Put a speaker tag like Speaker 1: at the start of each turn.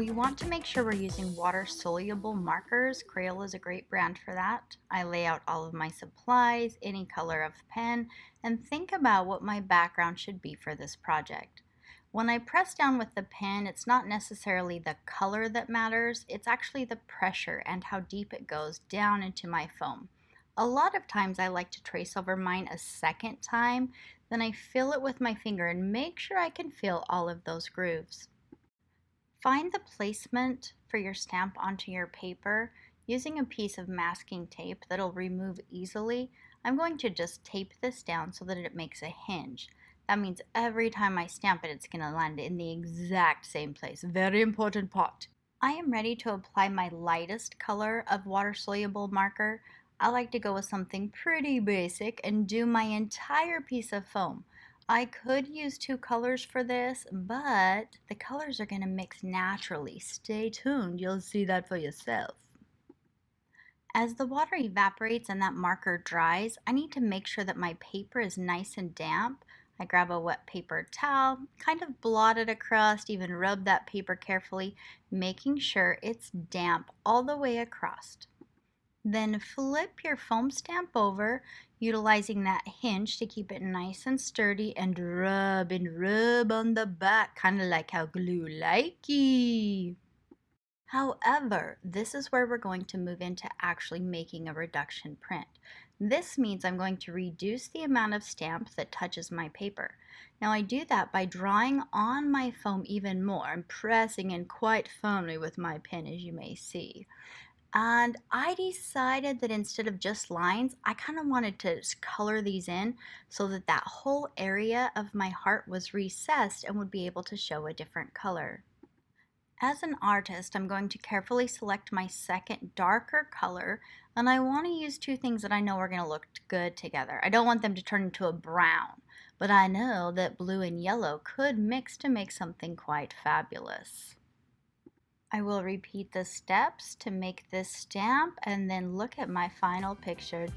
Speaker 1: We want to make sure we're using water-soluble markers. Crayola is a great brand for that. I lay out all of my supplies, any color of pen, and think about what my background should be for this project. When I press down with the pen, it's not necessarily the color that matters, it's actually the pressure and how deep it goes down into my foam. A lot of times I like to trace over mine a second time, then I fill it with my finger and make sure I can feel all of those grooves. Find the placement for your stamp onto your paper. Using a piece of masking tape that'll remove easily, I'm going to just tape this down so that it makes a hinge. That means every time I stamp it, it's going to land in the exact same place. Very important part. I am ready to apply my lightest color of water-soluble marker. I like to go with something pretty basic and do my entire piece of foam. I could use two colors for this, but the colors are going to mix naturally. Stay tuned, you'll see that for yourself. As the water evaporates and that marker dries, I need to make sure that my paper is nice and damp. I grab a wet paper towel, kind of blot it across, even rub that paper carefully, making sure it's damp all the way across. Then flip your foam stamp over, utilizing that hinge to keep it nice and sturdy, and rub on the back, kind of like how glue likey. However, this is where we're going to move into actually making a reduction print. This means I'm going to reduce the amount of stamp that touches my paper. Now I do that by drawing on my foam even more and pressing in quite firmly with my pen, as you may see. And I decided that instead of just lines, I kind of wanted to color these in so that that whole area of my heart was recessed and would be able to show a different color. As an artist, I'm going to carefully select my second darker color, and I want to use two things that I know are going to look good together. I don't want them to turn into a brown, but I know that blue and yellow could mix to make something quite fabulous. I will repeat the steps to make this stamp and then look at my final picture.